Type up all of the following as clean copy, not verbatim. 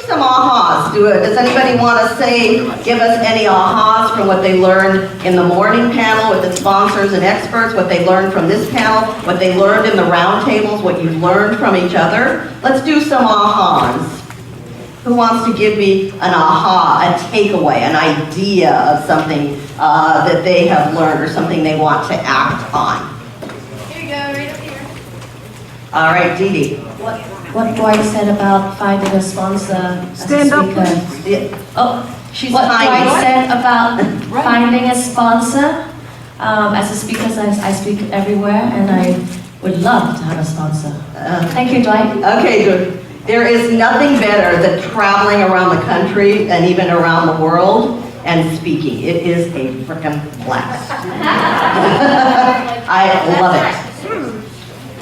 some ahas. Does anybody want to give us any ahas from what they learned in the morning panel with the sponsors and experts, what they learned from this panel, what they learned in the roundtables, what you've learned from each other? Let's do some ahas. Who wants to give me an aha, a takeaway, an idea of something that they have learned or something they want to act on? Here you go, right up here. All right, Dee Dee. What Dwight said about finding a sponsor as Stand a up, speaker. Yeah. Oh, She's what tiny. Dwight said about finding a sponsor. As a speaker, I speak everywhere, and I would love to have a sponsor. Thank you, Dwight. Okay, good. There is nothing better than traveling around the country and even around the world and speaking. It is a frickin' blast. I love it.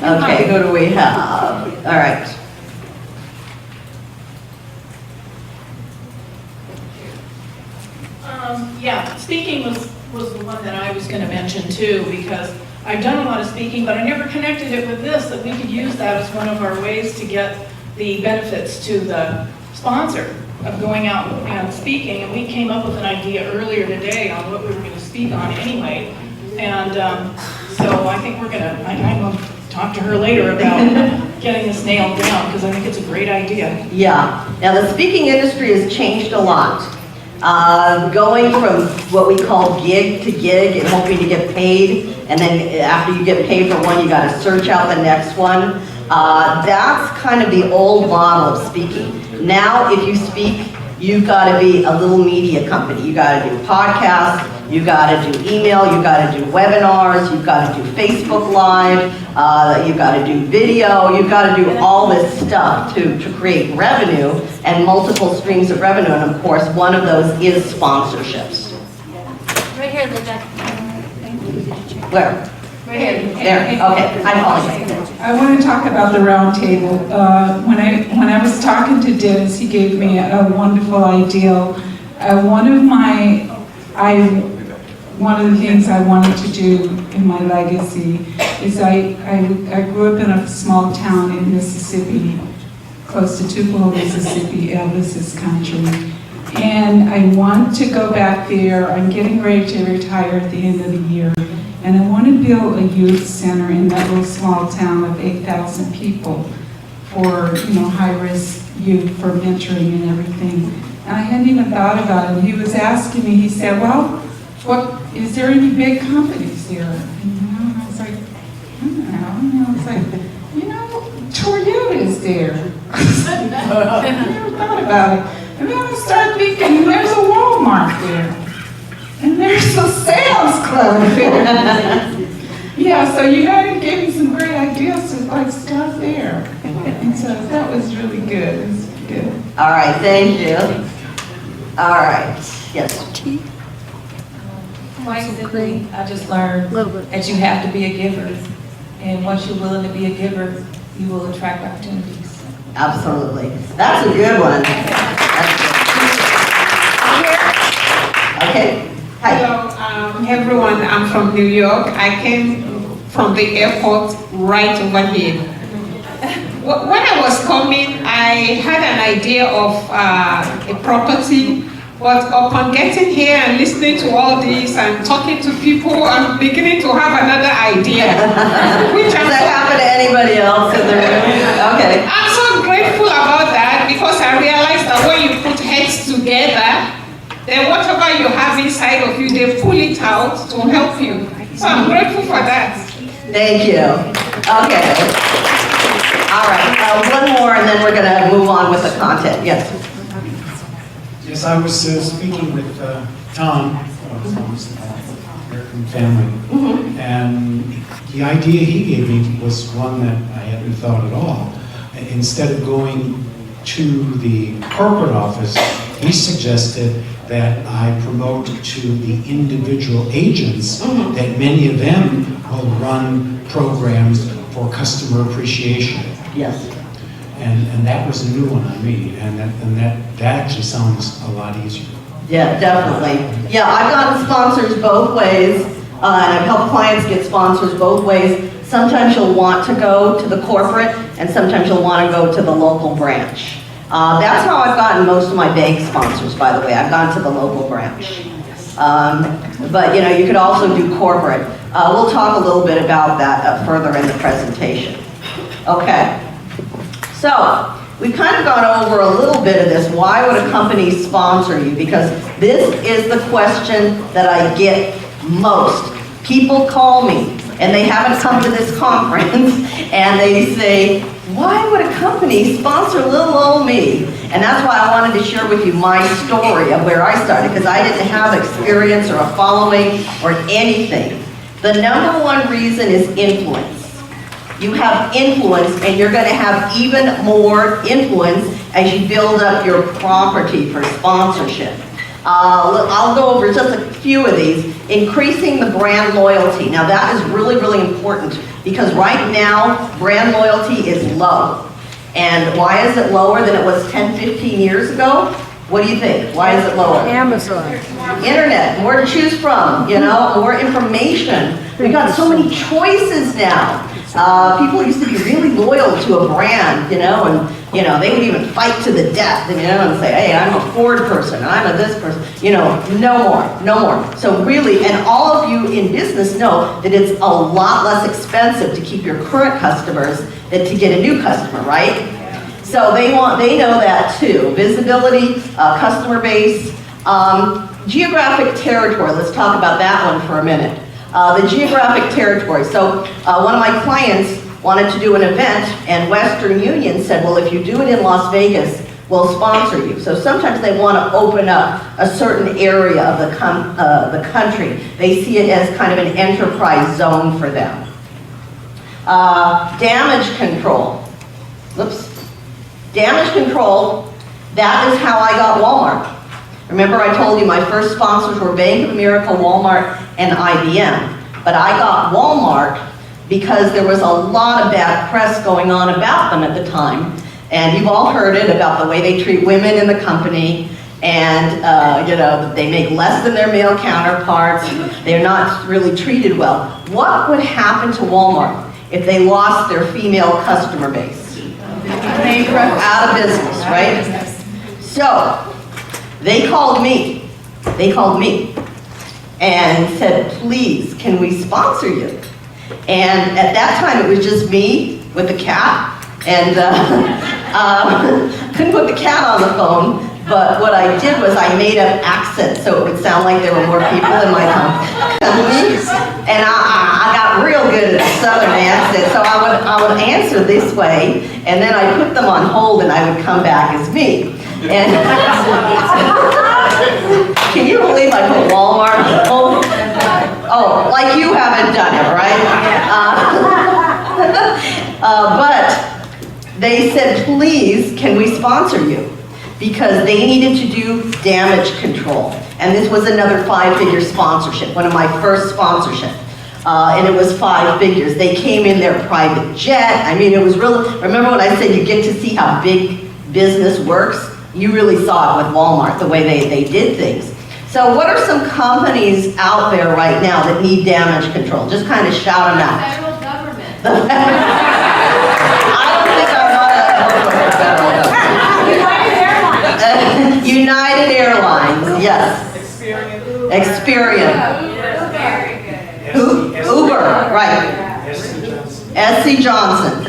Okay, who do we have? All right. Yeah, speaking was the one that I was going to mention too, because I've done a lot of speaking, but I never connected it with this, that we could use that as one of our ways to get the benefits to the sponsor of going out and speaking. And we came up with an idea earlier today on what we were going to speak on anyway. And so I think I'm going to talk to her later about getting this nailed down, because I think it's a great idea. Yeah. Now, the speaking industry has changed a lot. Going from what we call gig to gig and hoping to get paid, and then after you get paid for one, you got to search out the next one. That's kind of the old model of speaking. Now, if you speak, you've got to be a little media company. You got to do podcasts, you got to do email, you got to do webinars, you've got to do Facebook Live, you've got to do video, you've got to do all this stuff to create revenue and multiple streams of revenue. And of course, one of those is sponsorships. Right here, Linda. Where? Right here. There, okay, I apologize. I want to talk about the round table. When I was talking to Dennis, he gave me a wonderful idea. One of the things I wanted to do in my legacy is I grew up in a small town in Mississippi, close to Tupelo, Mississippi, Elvis's country. And I want to go back there. I'm getting ready to retire at the end of the year. And I want to build a youth center in that little small town of 8,000 people for, high-risk youth, for mentoring and everything. And I hadn't even thought about it. And he was asking me, he said, well, is there any big companies there? And I was like, I don't know. I was like, Toyota is there. I never thought about it. And then I started thinking, there's a Walmart there. And there's a sales club there. Yeah, so you guys gave me some great ideas to stuff there. And so that was really good. It was good. All right, thank you. All right, yes. Basically, I just learned that you have to be a giver. And once you're willing to be a giver, you will attract opportunities. Absolutely. That's a good one. Okay. Hi. Hello, everyone. I'm from New York. I came from the airport right over here. When I was coming, I had an idea of a property, but upon getting here and listening to all this and talking to people, I'm beginning to have another idea. Does that happen to anybody else in the room? Okay. I'm so grateful about that, because I realized that when you put heads together, then whatever you have inside of you, they pull it out to help you. So I'm grateful for that. Thank you. Okay. All right. One more, and then we're going to move on with the content. Yes. Yes, I was speaking with Tom from American Family, and the idea he gave me was one that I hadn't thought at all. Instead of going to the corporate office, he suggested that I promote to the individual agents, that many of them will run programs for customer appreciation. Yes. And that was a new one on me, and that actually sounds a lot easier. Yeah, definitely. Yeah, I've gotten sponsors both ways, and I've helped clients get sponsors both ways. Sometimes you'll want to go to the corporate, and sometimes you'll want to go to the local branch. That's how I've gotten most of my bank sponsors, by the way. I've gone to the local branch. But, you know, you could also do corporate. We'll talk a little bit about that further in the presentation. Okay. So, we've kind of gone over a little bit of this. Why would a company sponsor you? Because this is the question that I get most. People call me, and they haven't come to this conference, and they say, why would a company sponsor little old me? And that's why I wanted to share with you my story of where I started, because I didn't have experience or a following or anything. The number one reason is influence. You have influence, and you're going to have even more influence as you build up your property for sponsorship. I'll go over just a few of these. Increasing the brand loyalty. Now that is really, really important because right now, brand loyalty is low. And why is it lower than it was 10, 15 years ago? What do you think? Why is it lower? Amazon. Internet, more to choose from, you know, more information. We got so many choices now. People used to be really loyal to a brand, you know, and, you know, they would even fight to the death, you know, and say, hey, I'm a Ford person, I'm a this person, you know, no more. So really, and all of you in business know that it's a lot less expensive to keep your current customers than to get a new customer, right? So they know that too. Visibility, customer base, geographic territory. Let's talk about that one for a minute. The geographic territory. So one of my clients wanted to do an event, and Western Union said, well, if you do it in Las Vegas, we'll sponsor you. So sometimes they want to open up a certain area of the country. They see it as kind of an enterprise zone for them. Damage control. Whoops. Damage control, that is how I got Walmart. Remember I told you my first sponsors were Bank of America, Walmart, and IBM. But I got Walmart because there was a lot of bad press going on about them at the time. And you've all heard it about the way they treat women in the company. And, you know, they make less than their male counterparts. They're not really treated well. What would happen to Walmart if they lost their female customer base? Out of business, right? So, they called me and said, please, can we sponsor you? And at that time, it was just me with the cat, and couldn't put the cat on the phone, but what I did was I made up accents so it would sound like there were more people in my company, and I got real good at a southern accent, so I would answer this way, and then I put them on hold and I would come back as me. And can you believe I put Walmart on hold? Oh, like you haven't done it, right? But they said, please, can we sponsor you? Because they needed to do damage control. And this was another 5-figure sponsorship, one of my first sponsorship. And it was 5 figures. They came in their private jet. I mean, it was really, remember when I said you get to see how big business works? You really saw it with Walmart, the way they did things. So what are some companies out there right now that need damage control? Just kind of shout them out. Federal government. I don't think I want to work for the federal government. United Airlines, yes. Experian. Uber, right. SC Johnson.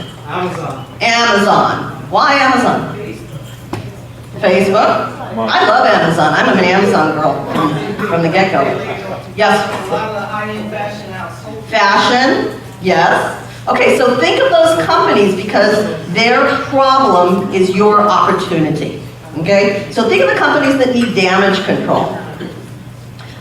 Amazon. Why Amazon? Facebook. I love Amazon. I'm an Amazon girl from the get-go. Yes? A lot of the high-end fashion houses. Fashion, yes. Okay, so think of those companies because their problem is your opportunity. Okay? So think of the companies that need damage control.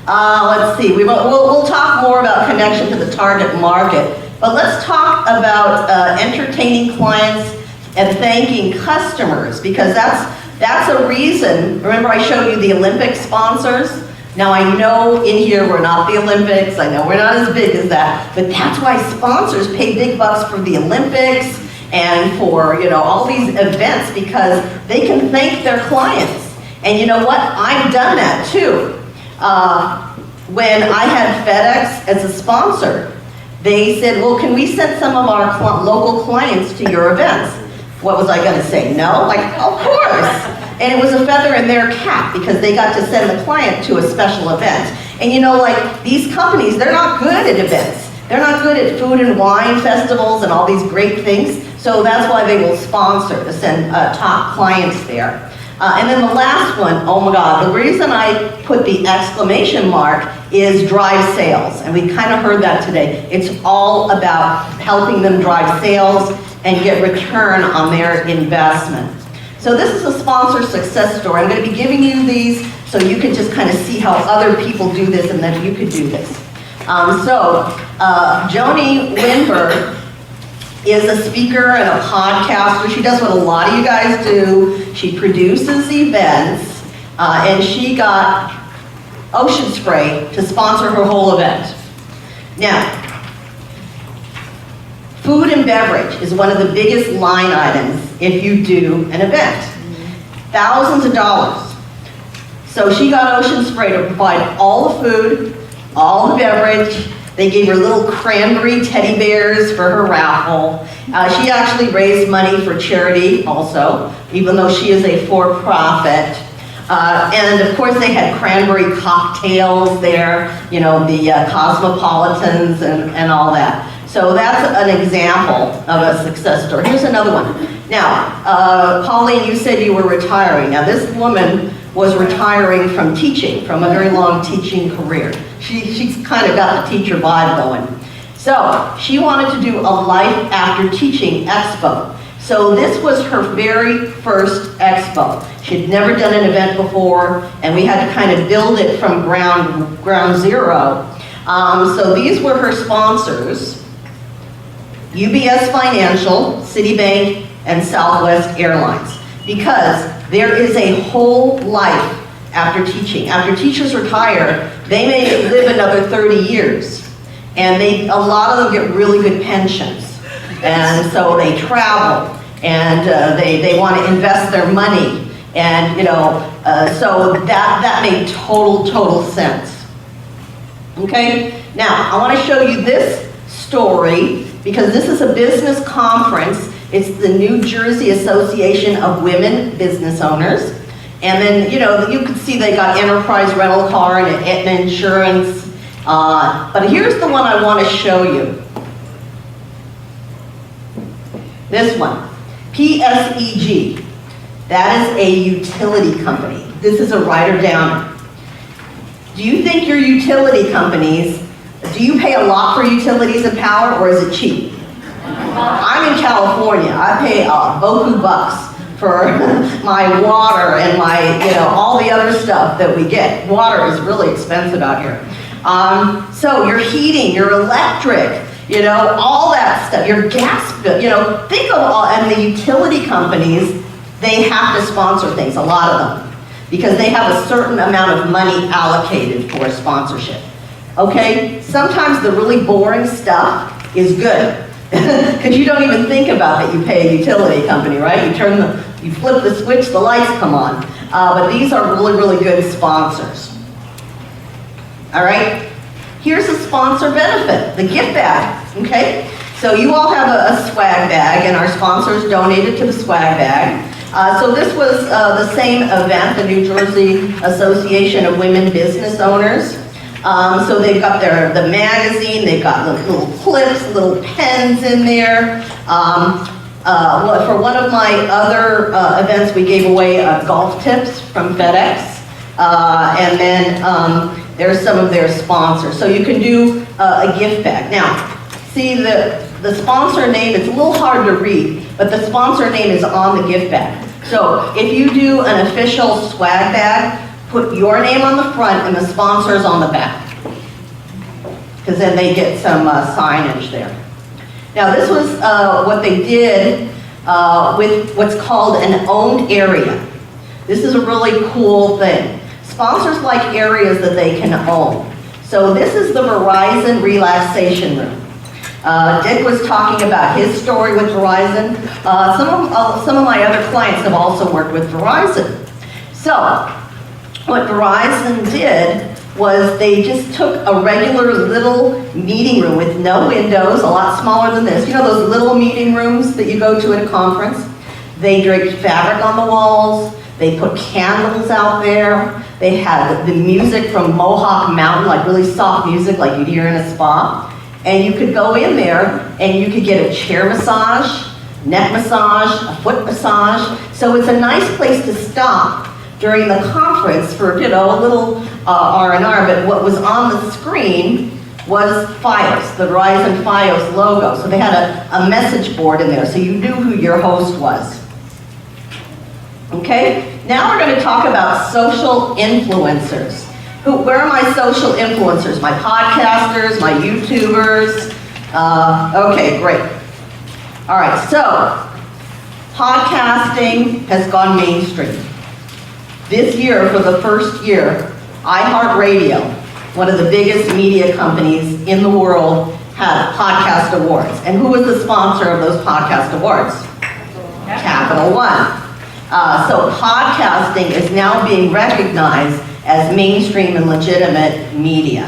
Let's see, we'll talk more about connection to the target market, but let's talk about entertaining clients and thanking customers, because that's a reason. Remember I showed you the Olympic sponsors? Now I know in here we're not the Olympics, I know we're not as big as that, but that's why sponsors pay big bucks for the Olympics and for, you know, all these events, because they can thank their clients. And you know what? I've done that too. When I had FedEx as a sponsor, they said, well, can we send some of our local clients to your events? What was I gonna say? No? Like, of course. And it was a feather in their cap because they got to send the client to a special event. And you know, like, these companies, they're not good at events. They're not good at food and wine festivals and all these great things. So that's why they will sponsor to send top clients there. And then the last one, oh my God, the reason I put the exclamation mark is drive sales. And we kind of heard that today. It's all about helping them drive sales and get return on their investment. So this is a sponsor success story. I'm going to be giving you these so you can just kind of see how other people do this and then you could do this. Joni Lindberg is a speaker and a podcaster. She does what a lot of you guys do. She produces events, and she got Ocean Spray to sponsor her whole event. Now, food and beverage is one of the biggest line items if you do an event. Thousands of dollars. So she got Ocean Spray to provide all the food, all the beverage. They gave her little cranberry teddy bears for her raffle. She actually raised money for charity also, even though she is a for-profit. And of course they had cranberry cocktails there, you know, the Cosmopolitans and all that. So that's an example of a success story. Here's another one. Now, Pauline, you said you were retiring. Now this woman was retiring from teaching, from a very long teaching career. She's kind of got the teacher vibe going. So she wanted to do a life after teaching expo. So this was her very first expo. She'd never done an event before, and we had to kind of build it from ground zero. So these were her sponsors: UBS Financial, Citibank, and Southwest Airlines. Because there is a whole life after teaching. After teachers retire, they may live another 30 years. And a lot of them get really good pensions. And so they travel, and they want to invest their money. And, you know, so that made total sense. Okay? Now, I want to show you this story, because this is a business conference. It's the New Jersey Association of Women Business Owners. And then, you know, you can see they got Enterprise Rental Car and Aetna Insurance. But here's the one I want to show you. This one, PSEG. That is a utility company. This is a writer downer. Do you think your utility companies, do you pay a lot for utilities and power, or is it cheap? I'm in California. I pay beaucoup bucks for my water and my, you know, all the other stuff that we get. Water is really expensive out here. So your heating, your electric, you know, all that stuff, your gas bill, you know, think of all, and the utility companies, they have to sponsor things, a lot of them, because they have a certain amount of money allocated for sponsorship. Okay? Sometimes the really boring stuff is good. Because you don't even think about that you pay a utility company, right? You flip the switch, the lights come on. But these are really good sponsors. All right? Here's a sponsor benefit, the gift bag, okay? So you all have a swag bag, and our sponsors donated to the swag bag. So this was the same event, the New Jersey Association of Women Business Owners. So they've got the magazine, they've got little clips, little pens in there. For one of my other events, we gave away golf tips from FedEx. And then there's some of their sponsors. So you can do a gift bag. Now, see the sponsor name, it's a little hard to read, but the sponsor name is on the gift bag. So if you do an official swag bag, put your name on the front and the sponsors on the back, because then they get some signage there. Now this was what they did with what's called an owned area. This is a really cool thing. Sponsors like areas that they can own. So this is the Verizon Relaxation Room. Dick was talking about his story with Verizon. Some of my other clients have also worked with Verizon. So what Verizon did was they just took a regular little meeting room with no windows, a lot smaller than this. You know those little meeting rooms that you go to at a conference? They draped fabric on the walls. They put candles out there. They had the music from Mohawk Mountain, like really soft music like you'd hear in a spa. And you could go in there and you could get a chair massage, neck massage, a foot massage. So it's a nice place to stop during the conference for, you know, a little R&R, but what was on the screen was FiOS, the Verizon FiOS logo. So they had a message board in there, so you knew who your host was. Okay, now we're going to talk about social influencers. Where are my social influencers? My podcasters, my YouTubers? Okay, great. All right, so podcasting has gone mainstream. This year, for the first year, iHeartRadio, one of the biggest media companies in the world, had podcast awards. And who was the sponsor of those podcast awards? Capital One. So podcasting is now being recognized as mainstream and legitimate media.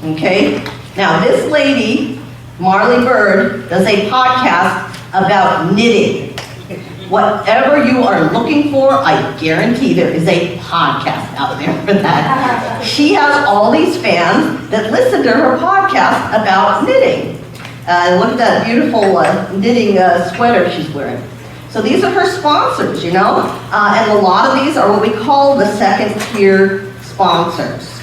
Okay? Now this lady, Marley Bird, does a podcast about knitting. Whatever you are looking for, I guarantee there is a podcast out there for that. She has all these fans that listen to her podcast about knitting. Look at that beautiful knitting sweater she's wearing. So these are her sponsors, you know? And a lot of these are what we call the second tier sponsors.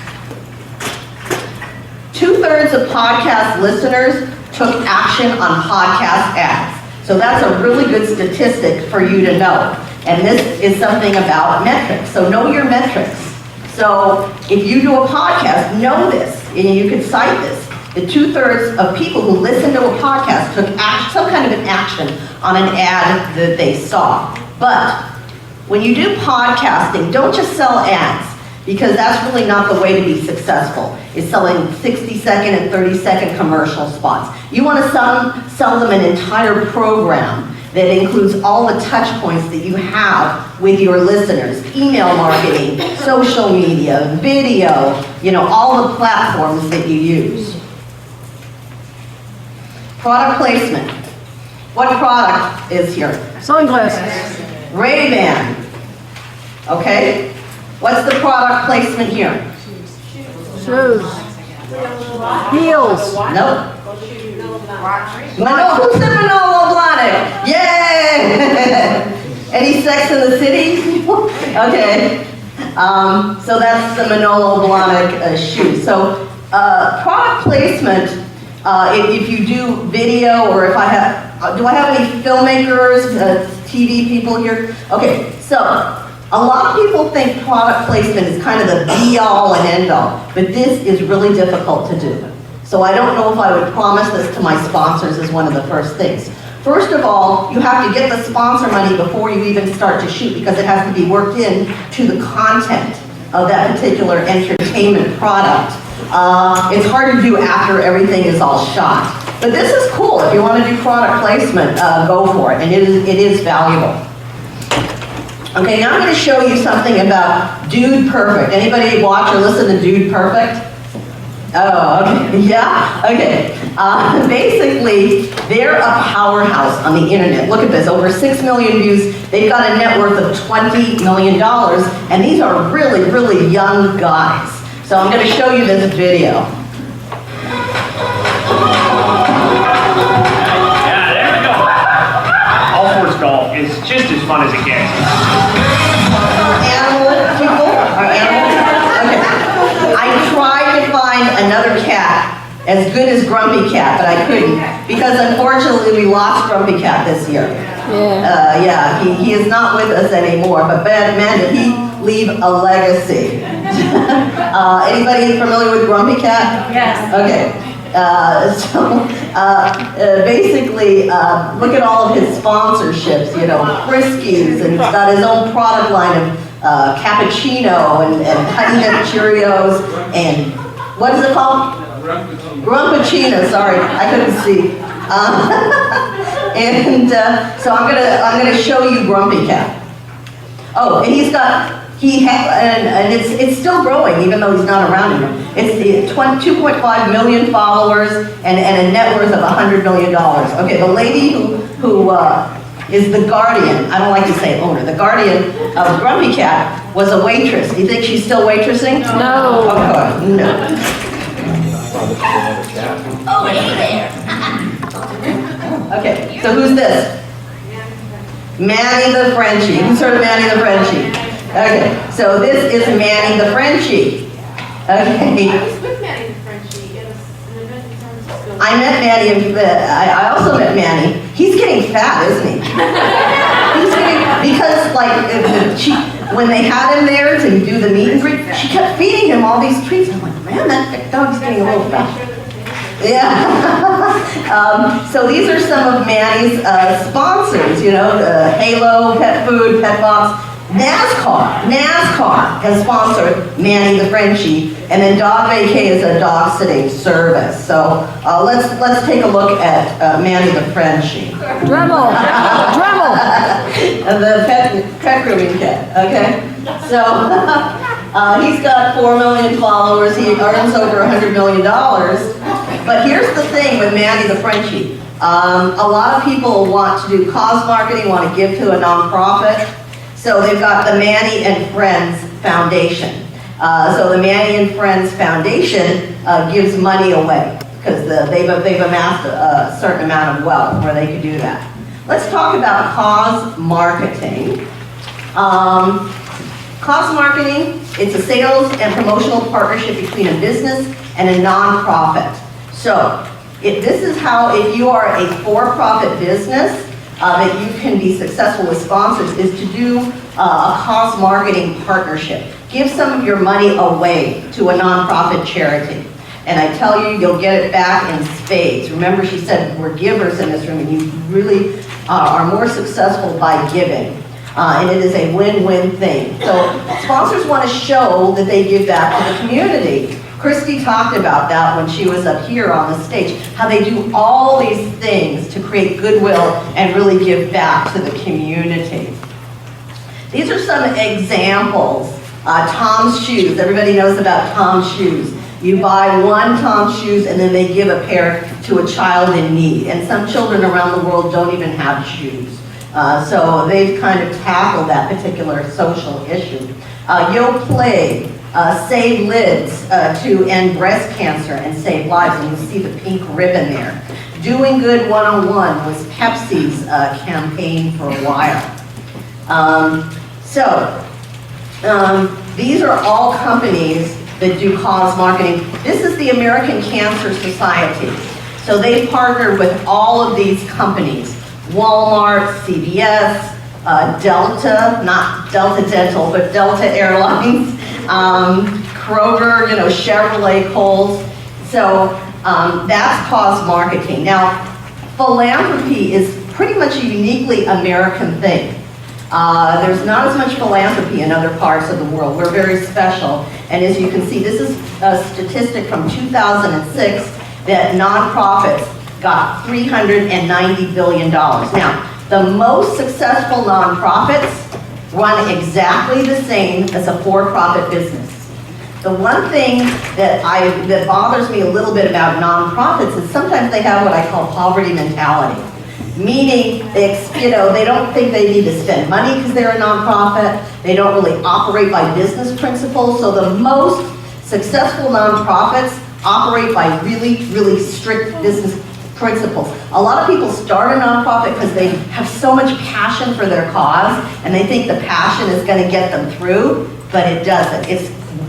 2/3 of podcast listeners took action on podcast ads. So that's a really good statistic for you to know. And this is something about metrics. So know your metrics. So if you do a podcast, know this, and you can cite this. The 2/3 of people who listen to a podcast took some kind of an action on an ad that they saw. But when you do podcasting, don't just sell ads, because that's really not the way to be successful, is selling 60-second and 30-second commercial spots. You want to sell them an entire program that includes all the touch points that you have with your listeners. Email marketing, social media, video, you know, all the platforms that you use. Product placement. What product is here? Sunglasses. Ray-Ban. Okay? What's the product placement here? Shoes. Heels. Nope. Manolo, who said Manolo Blahnik? Yay! Any Sex in the City? Okay. So that's the Manolo Blahnik shoe. So product placement, if you do video, or if I have, do I have any filmmakers, TV people here? Okay, so a lot of people think product placement is kind of the be-all and end-all, but this is really difficult to do. So I don't know if I would promise this to my sponsors as one of the first things. First of all, you have to get the sponsor money before you even start to shoot, because it has to be worked in to the content of that particular entertainment product. It's hard to do after everything is all shot. But this is cool. If you want to do product placement, go for it, and it is valuable. Okay, now I'm going to show you something about Dude Perfect. Anybody watch or listen to Dude Perfect? Oh, okay. Yeah? Okay. Basically, they're a powerhouse on the internet. Look at this, over 6 million views. They've got a net worth of $20 million, and these are really, really young guys. So I'm going to show you this video. Yeah, there we go. All sports golf is just as fun as it gets. Animal people? Are animals? Okay. I tried to find another cat as good as Grumpy Cat, but I couldn't, because unfortunately we lost Grumpy Cat this year. Yeah, he is not with us anymore, but man, did he leave a legacy. Anybody familiar with Grumpy Cat? Yes. Okay. Basically, look at all of his sponsorships, you know, Friskies, and he's got his own product line of cappuccino and Honey Nut Cheerios, and what is it called? Grumpachino, sorry, I couldn't see. So I'm gonna show you Grumpy Cat. Oh, and and it's still growing even though he's not around anymore. It's 2.5 million followers and a net worth of $100 million. Okay, the lady who is the guardian, I don't like to say owner, the guardian of Grumpy Cat was a waitress. Do you think she's still waitressing? No. Of course, no. Oh, hey there. Okay, so who's this? Manny the Frenchie. Who's heard of Manny the Frenchie? Okay, so this is Manny the Frenchie. Okay. I was with Maddie the Frenchie at an event in San Francisco. I met Manny, I also met Manny. He's getting fat, isn't he? He's getting, because when they had him there to do the meet and greet, she kept feeding him all these treats. I'm like, man, that dog's getting a little fat. Yeah. So these are some of Manny's sponsors, you know, Halo, Pet Food, Pet Box. NASCAR has sponsored Manny the Frenchie, and then Dog Vacay is a dog sitting service. So let's take a look at Manny the Frenchie. Dremel. Dremel. The pet grooming cat, okay? So he's got 4 million followers, he earns over $100 million. But here's the thing with Manny the Frenchie. A lot of people want to do cause marketing, want to give to a nonprofit. So they've got the Manny and Friends Foundation. So the Manny and Friends Foundation gives money away because they've amassed a certain amount of wealth where they could do that. Let's talk about cause marketing. Cause marketing, it's a sales and promotional partnership between a business and a nonprofit. So this is how, if you are a for-profit business, that you can be successful with sponsors, is to do a cause marketing partnership. Give some of your money away to a nonprofit charity. And I tell you, you'll get it back in spades. Remember, she said we're givers in this room, and you really are more successful by giving. And it is a win-win thing. So sponsors want to show that they give back to the community. Christy talked about that when she was up here on the stage, how they do all these things to create goodwill and really give back to the community. These are some examples. Tom's Shoes, everybody knows about Tom's Shoes. You buy one Tom's Shoes and then they give a pair to a child in need. And some children around the world don't even have shoes. So they've kind of tackled that particular social issue. Yo Play, Save Lids to end breast cancer and save lives, and you see the pink ribbon there. Doing Good 101 was Pepsi's campaign for a while. These are all companies that do cause marketing. This is the American Cancer Society. So they partnered with all of these companies, Walmart, CVS, Delta, not Delta Dental, but Delta Airlines, Kroger, Chevrolet, Kohl's. So that's cause marketing. Now, philanthropy is pretty much a uniquely American thing. There's not as much philanthropy in other parts of the world. We're very special. And as you can see, this is a statistic from 2006 that nonprofits got $390 billion. Now, the most successful nonprofits run exactly the same as a for-profit business. The one thing that bothers me a little bit about nonprofits is sometimes they have what I call poverty mentality. Meaning, they don't think they need to spend money because they're a nonprofit. They don't really operate by business principles. So the most successful nonprofits operate by really, really strict business principles. A lot of people start a nonprofit because they have so much passion for their cause and they think the passion is going to get them through, but it doesn't.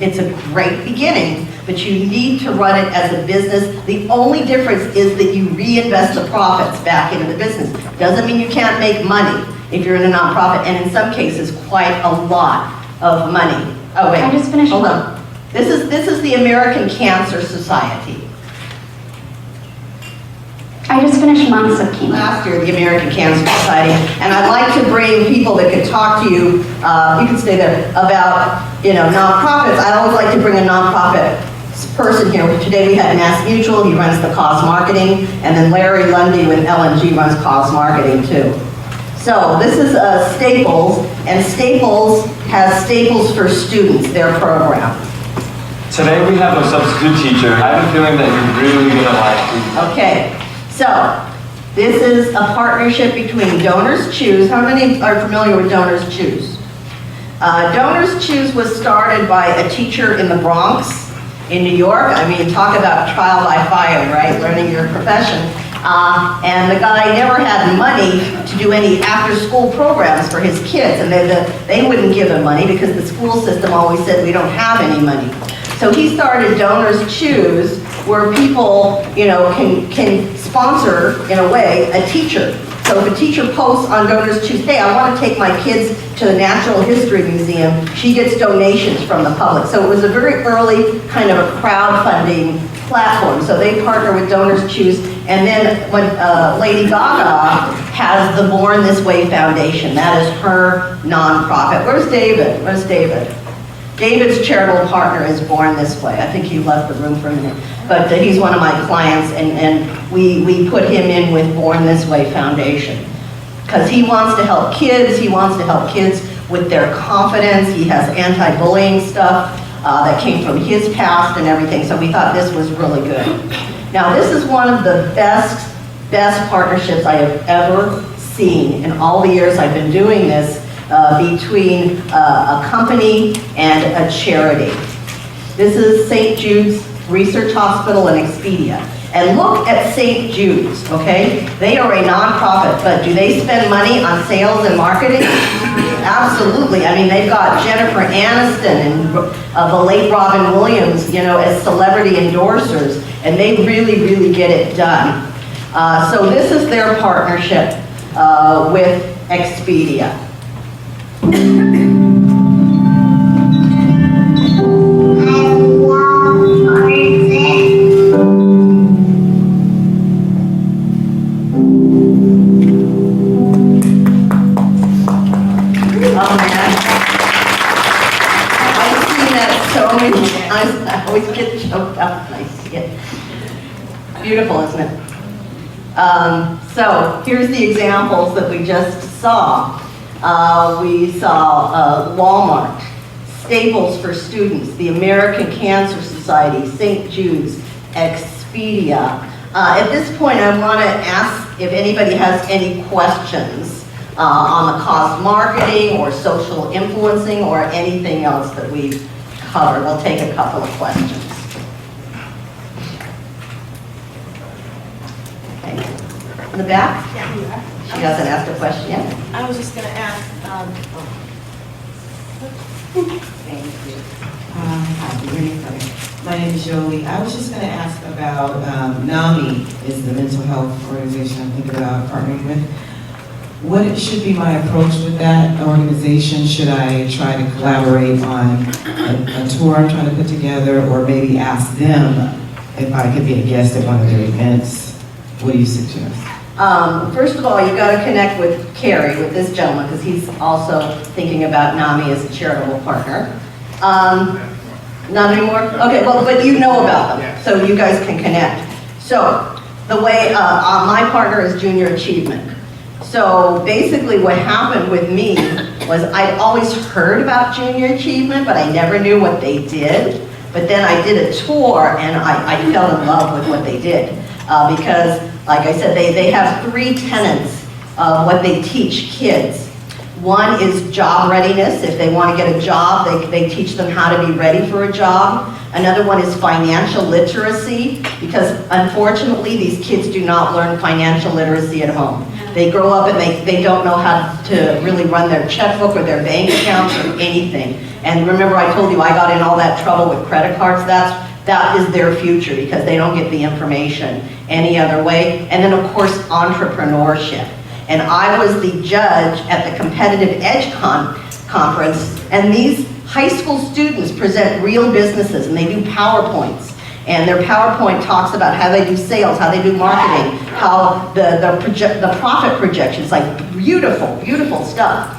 It's a great beginning, but you need to run it as a business. The only difference is that you reinvest the profits back into the business. Doesn't mean you can't make money if you're in a nonprofit, and in some cases, quite a lot of money. Oh wait, I just finished hold one. on. This is the American Cancer Society. I just finished months of chemo. Last year, the American Cancer Society, and I'd like to bring people that could talk to you, you can stay there, about, nonprofits. I always like to bring a nonprofit person here. Today we had Mass Mutual, he runs the cause marketing, and then Larry Lundy with LNG runs cause marketing too. So this is Staples, and Staples has Staples for Students, their program. Today we have a substitute teacher. I have a feeling that you're really gonna like it. Okay, so This is a partnership between Donors Choose. How many are familiar with Donors Choose? Donors Choose was started by a teacher in the Bronx, in New York. I mean, talk about trial by fire, right? Learning your profession. And the guy never had money to do any after-school programs for his kids, and they wouldn't give him money because the school system always said, we don't have any money. So he started Donors Choose, where people, can sponsor, in a way, a teacher. So if a teacher posts on Donors Choose, hey, I want to take my kids to the Natural History Museum, she gets donations from the public. So it was a very early kind of a crowdfunding platform. So they partner with Donors Choose. And then when Lady Gaga has the Born This Way Foundation, that is her nonprofit. Where's David? Where's David? David's charitable partner is Born This Way. I think he left the room for a minute. But he's one of my clients, and we put him in with Born This Way Foundation. Because he wants to help kids, he wants to help kids with their confidence. He has anti-bullying stuff that came from his past and everything, so we thought this was really good. Now this is one of the best partnerships I have ever seen in all the years I've been doing this between a company and a charity. This is St. Jude's Research Hospital in Expedia. And look at St. Jude's, okay? They are a nonprofit, but do they spend money on sales and marketing? Absolutely. I mean, they've got Jennifer Aniston and the late Robin Williams, as celebrity endorsers, and they really, really get it done. So this is their partnership with Expedia. I always get choked up when I see it. Beautiful, isn't it? So here's the examples that we just saw. We saw Walmart, Staples for Students, the American Cancer Society, St. Jude's, Expedia. At this point, I want to ask if anybody has any questions on the cost marketing or social influencing or anything else that we've covered. We'll take a couple of questions. Okay. In the back? Yeah. She hasn't asked a question yet. I was just gonna ask, Thank you. Hi, good evening. My name is Jolie. I was just going to ask about NAMI is the mental health organization I'm thinking about partnering with. What should be my approach with that organization? Should I try to collaborate on a tour I'm trying to put together, or maybe ask them if I could be a guest at one of their events? What do you suggest? First of all, you got to connect with Kerry, with this gentleman, because he's also thinking about NAMI as a charitable partner. Not anymore? Okay, well, but you know about them, so you guys can connect. So, the way, my partner is Junior Achievement. So, basically what happened with me was I'd always heard about Junior Achievement, but I never knew what they did. But then I did a tour, and I fell in love with what they did. Because, like I said, they have 3 tenets of what they teach kids. One is job readiness. If they want to get a job, they teach them how to be ready for a job. Another one is financial literacy, because unfortunately these kids do not learn financial literacy at home. They grow up and they don't know how to really run their checkbook or their bank accounts or anything. And remember I told you I got in all that trouble with credit cards. That is their future, because they don't get the information any other way. And then of course entrepreneurship. And I was the judge at the Competitive Edge conference, and these high school students present real businesses, and they do PowerPoints. And their PowerPoint talks about how they do sales, how they do marketing, how the profit projections, like beautiful, beautiful stuff.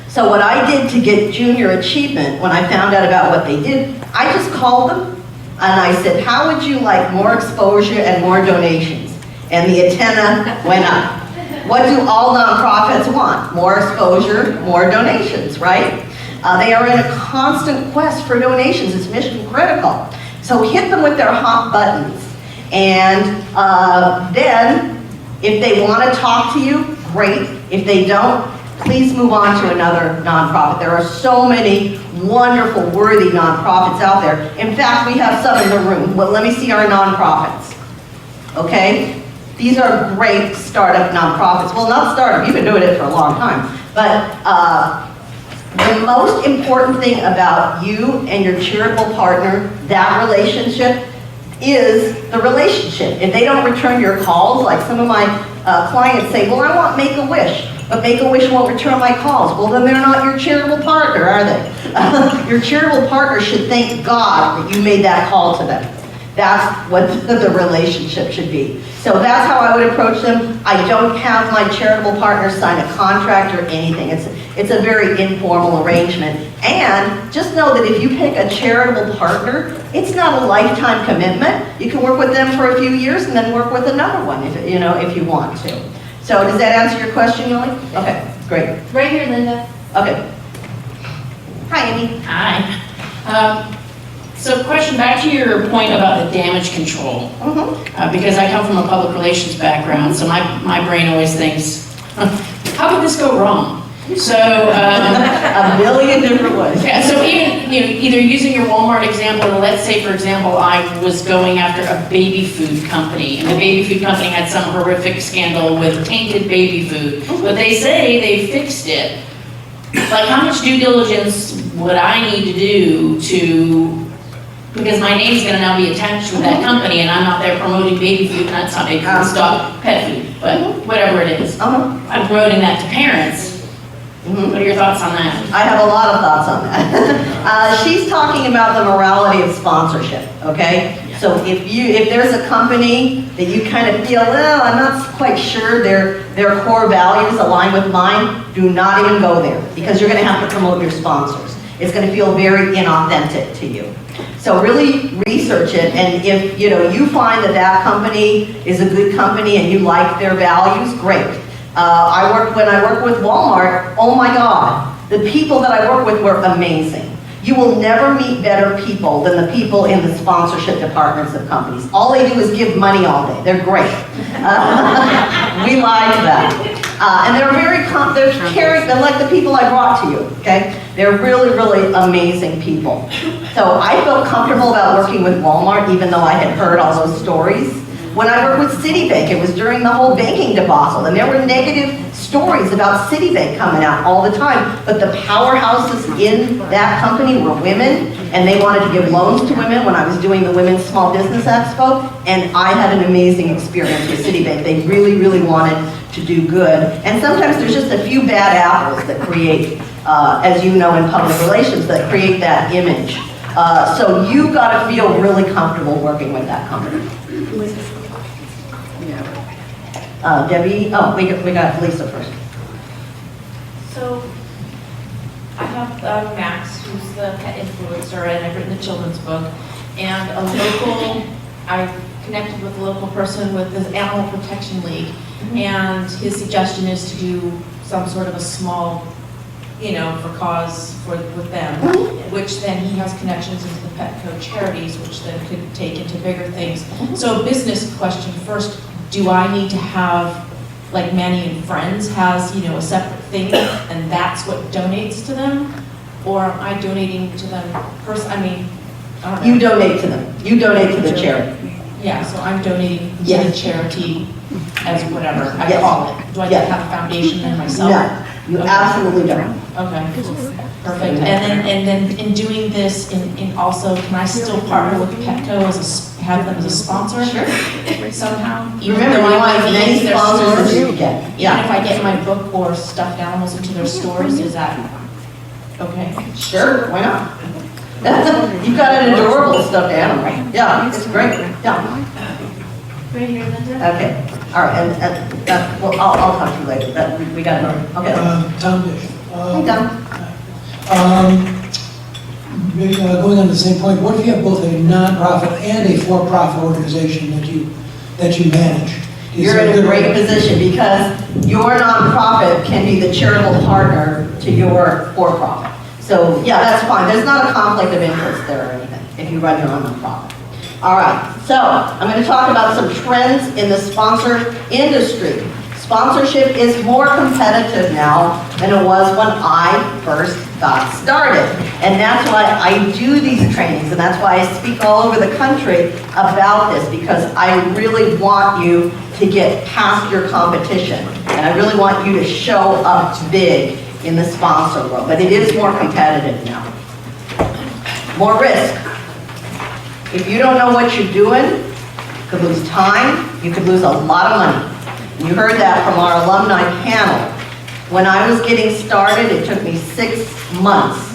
So what I did to get Junior Achievement, when I found out about what they did, I just called them, and I said, how would you like more exposure and more donations? And the antenna went up. What do all nonprofits want? More exposure, more donations, right? They are in a constant quest for donations. It's mission critical. So hit them with their hot buttons. And then, if they want to talk to you, great. If they don't, please move on to another nonprofit. There are so many wonderful, worthy nonprofits out there. In fact, we have some in the room. Well, let me see our nonprofits. Okay? These are great startup nonprofits. Well, not startup, you've been doing it for a long time. But the most important thing about you and your charitable partner, that relationship, is the relationship. If they don't return your calls, like some of my clients say, well, I want Make-A-Wish, but Make-A-Wish won't return my calls. Well, then they're not your charitable partner, are they? Your charitable partner should thank God that you made that call to them. That's what the relationship should be. So that's how I would approach them. I don't have my charitable partner sign a contract or anything. It's a very informal arrangement. And just know that if you pick a charitable partner, it's not a lifetime commitment. You can work with them for a few years and then work with another one if you want to. So does that answer your question, Yoli? Okay, great. Right here, Linda. Okay. Hi, Amy. Hi. So question back to your point about the damage control. Because I come from a public relations background, so my brain always thinks, how could this go wrong? So a million different ways. Yeah. So even either using your Walmart example, or let's say for example I was going after a baby food company, and the baby food company had some horrific scandal with tainted baby food, but they say they fixed it. Like, how much due diligence would I need to do because my name's gonna now be attached with that company, and I'm out there promoting baby food, not some baby food, stock, pet food, but whatever it is. I'm promoting that to parents. What are your thoughts on that? I have a lot of thoughts on that. She's talking about the morality of sponsorship, okay? So if there's a company that you kind of feel, well, I'm not quite sure their core values align with mine, do not even go there, because you're gonna have to promote your sponsors. It's gonna feel very inauthentic to you. So really research it, and if you find that company is a good company and you like their values, great. When I worked with Walmart, oh my God, the people that I work with were amazing. You will never meet better people than the people in the sponsorship departments of companies. All they do is give money all day. They're great. We like that. And they're they're caring, they're like the people I brought to you, okay? They're really, really amazing people. So I felt comfortable about working with Walmart, even though I had heard all those stories. When I worked with Citibank, it was during the whole banking debacle, and there were negative stories about Citibank coming out all the time, but the powerhouses in that company were women, and they wanted to give loans to women when I was doing the Women's Small Business Expo, and I had an amazing experience with Citibank. They really, really wanted to do good, and sometimes there's just a few bad apples that create, as you know in public relations, that create that image. So you got to feel really comfortable working with that company. Debbie, we got Lisa first. So, I have Max, who's the pet influencer, and I've written the children's book. And I connected with a local person with the Animal Protection League, and his suggestion is to do some sort of a small, for cause with them, which then he has connections into the Petco charities, which then could take into bigger things. So, business question first. Do I need to have, like Manny and Friends has, a separate thing, and that's what donates to them? Or am I donating to them I don't know. You donate to them. You donate to the charity. Yeah, so I'm donating to the charity as whatever I Yes. call it. Do I Yes. have a foundation then myself? No, you absolutely don't. Okay, perfect. And then in doing this, in also, can I still partner with Petco have them as a sponsor? Sure. Somehow? Even Remember, though you I want might as be many in their sponsors as stores? you get. Even if I get my book or stuffed animals into their stores, is that okay? Sure, why not? You've got an adorable stuffed animal. Yeah, it's great. Yeah. Right here, Linda. Okay. All right. And well, I'll talk to you later. We got another. Okay. Tom Dish. Hey, Tom. Going on the same point, what if you have both a nonprofit and a for-profit organization that you manage? You're in a great position because your nonprofit can be the charitable partner to your for-profit. So yeah, that's fine. There's not a conflict of interest there or anything if you run your own nonprofit. All right, so I'm going to talk about some trends in the sponsor industry. Sponsorship is more competitive now than it was when I first got started. And that's why I do these trainings, and that's why I speak all over the country about this, because I really want you to get past your competition. And I really want you to show up big in the sponsor world. But it is more competitive now. More risk. If you don't know what you're doing, you could lose time, you could lose a lot of money. You heard that from our alumni panel. When I was getting started, it took me 6 months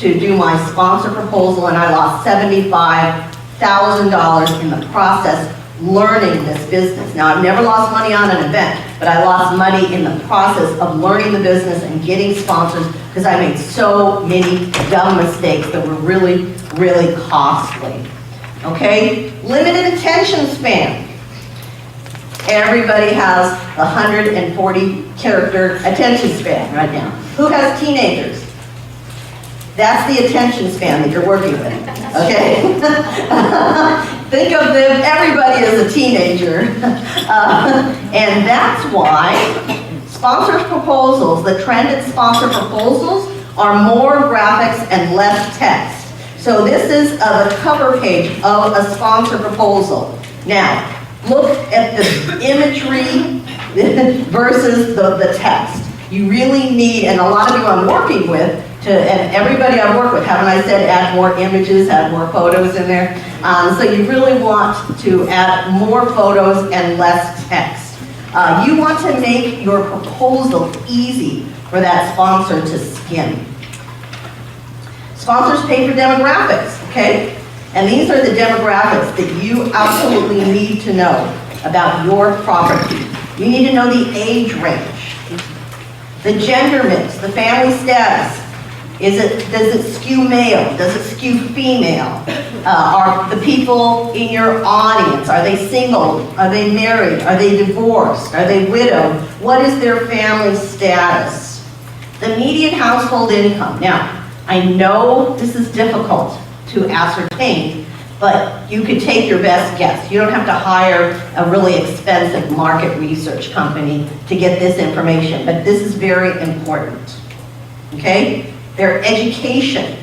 to do my sponsor proposal, and I lost $75,000 in the process learning this business. Now, I've never lost money on an event, but I lost money in the process of learning the business and getting sponsors because I made so many dumb mistakes that were really, really costly. Okay? Limited attention span. Everybody has a 140 character attention span right now. Who has teenagers? That's the attention span that you're working with, okay? Think of them, everybody is a teenager. And that's why sponsor proposals, the trend in sponsor proposals are more graphics and less text. So this is the cover page of a sponsor proposal. Now, look at the imagery versus the text. You really need, and a lot of you I'm working with, and everybody I've worked with, haven't I said add more images, add more photos in there? So you really want to add more photos and less text. You want to make your proposal easy for that sponsor to skim. Sponsors pay for demographics, okay? And these are the demographics that you absolutely need to know about your property. You need to know the age range, the gender mix, the family status. Does it skew male? Does it skew female? Are the people in your audience, are they single? Are they married? Are they divorced? Are they widowed? What is their family status? The median household income. Now, I know this is difficult to ascertain, but you could take your best guess. You don't have to hire a really expensive market research company to get this information, but this is very important, okay? Their education.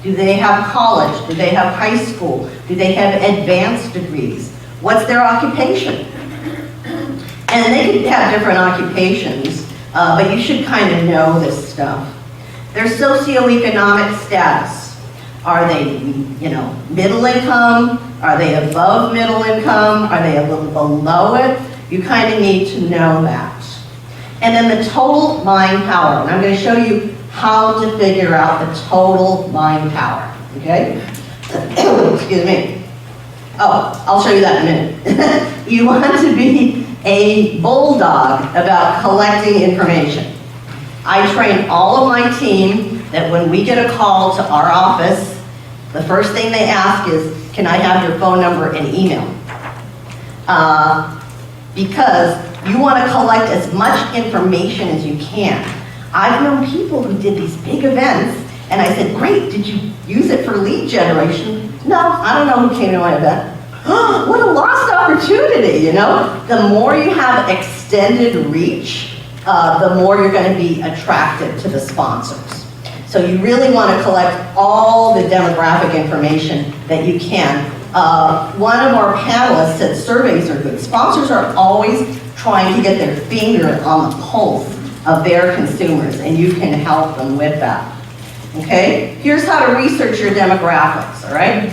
Do they have college? Do they have high school? Do they have advanced degrees? What's their occupation? And they can have different occupations, but you should kind of know this stuff. Their socioeconomic status. Are they, middle income? Are they above middle income? Are they a little below it? You kind of need to know that. And then the total buying power. And I'm going to show you how to figure out the total buying power, okay? Excuse me. Oh, I'll show you that in a minute. You want to be a bulldog about collecting information. I train all of my team that when we get a call to our office, the first thing they ask is, can I have your phone number and email? Because you want to collect as much information as you can. I've known people who did these big events, and I said, great, did you use it for lead generation? No, I don't know who came to my event. What a lost opportunity, The more you have extended reach, the more you're going to be attractive to the sponsors. So you really want to collect all the demographic information that you can. One of our panelists said surveys are good. Sponsors are always trying to get their finger on the pulse of their consumers, and you can help them with that. Okay? Here's how to research your demographics, all right?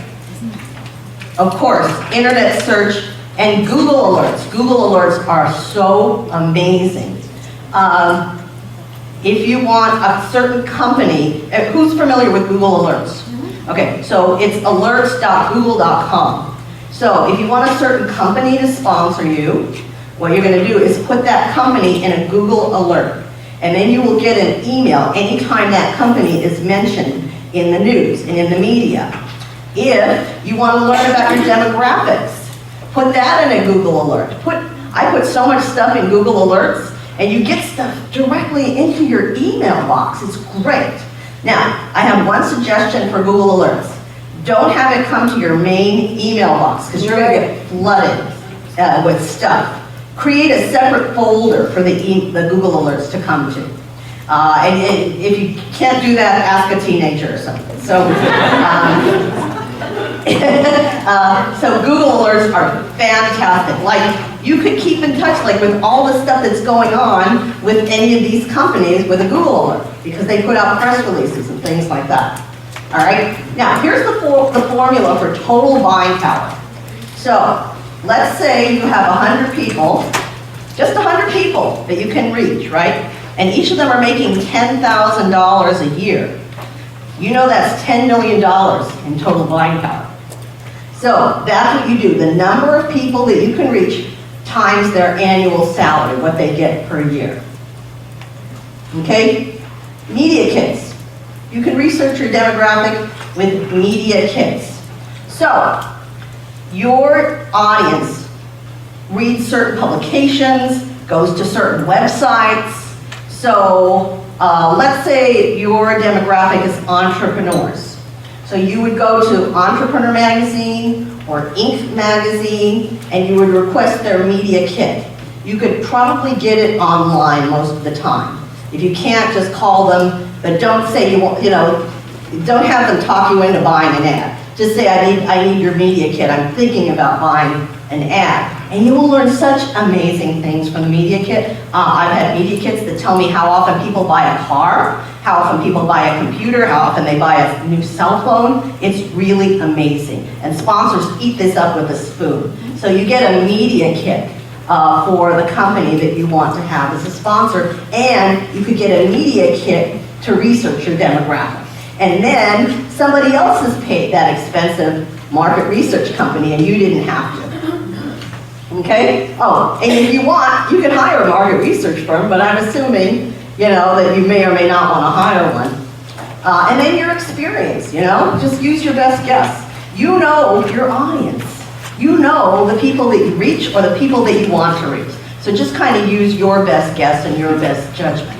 Of course, internet search and Google Alerts. Google Alerts are so amazing. If you want a certain company, who's familiar with Google Alerts? Okay, so it's alerts.google.com. So if you want a certain company to sponsor you, what you're going to do is put that company in a Google Alert. And then you will get an email anytime that company is mentioned in the news and in the media. If you want to learn about your demographics, put that in a Google Alert. I put so much stuff in Google Alerts, and you get stuff directly into your email box. It's great. Now, I have one suggestion for Google Alerts. Don't have it come to your main email box, because you're gonna get flooded with stuff. Create a separate folder for the Google Alerts to come to. And if you can't do that, ask a teenager or something. So, so Google Alerts are fantastic. Like, you could keep in touch, like, with all the stuff that's going on with any of these companies with a Google Alert, because they put out press releases and things like that. All right? Now, here's the formula for total buying power. So, let's say you have 100 people, just 100 people that you can reach, right? And each of them are making $10,000 a year. You know that's $10 million in total buying power. So that's what you do, the number of people that you can reach times their annual salary, what they get per year. Okay? Media kits. You can research your demographic with media kits. So, your audience reads certain publications, goes to certain websites. So, let's say your demographic is entrepreneurs. So you would go to Entrepreneur Magazine or Inc. Magazine, and you would request their media kit. You could probably get it online most of the time. If you can't, just call them, but don't say you want, don't have them talk you into buying an ad. Just say, I need your media kit. I'm thinking about buying an ad. And you will learn such amazing things from the media kit. I've had media kits that tell me how often people buy a car, how often people buy a computer, how often they buy a new cell phone. It's really amazing. And sponsors eat this up with a spoon. So you get a media kit for the company that you want to have as a sponsor, and you could get a media kit to research your demographic. And then somebody else has paid that expensive market research company and you didn't have to. Okay? Oh, and if you want, you can hire a market research firm, but I'm assuming, that you may or may not want to hire one. And then your experience, just use your best guess. You know your audience. You know the people that you reach or the people that you want to reach. So just kind of use your best guess and your best judgment.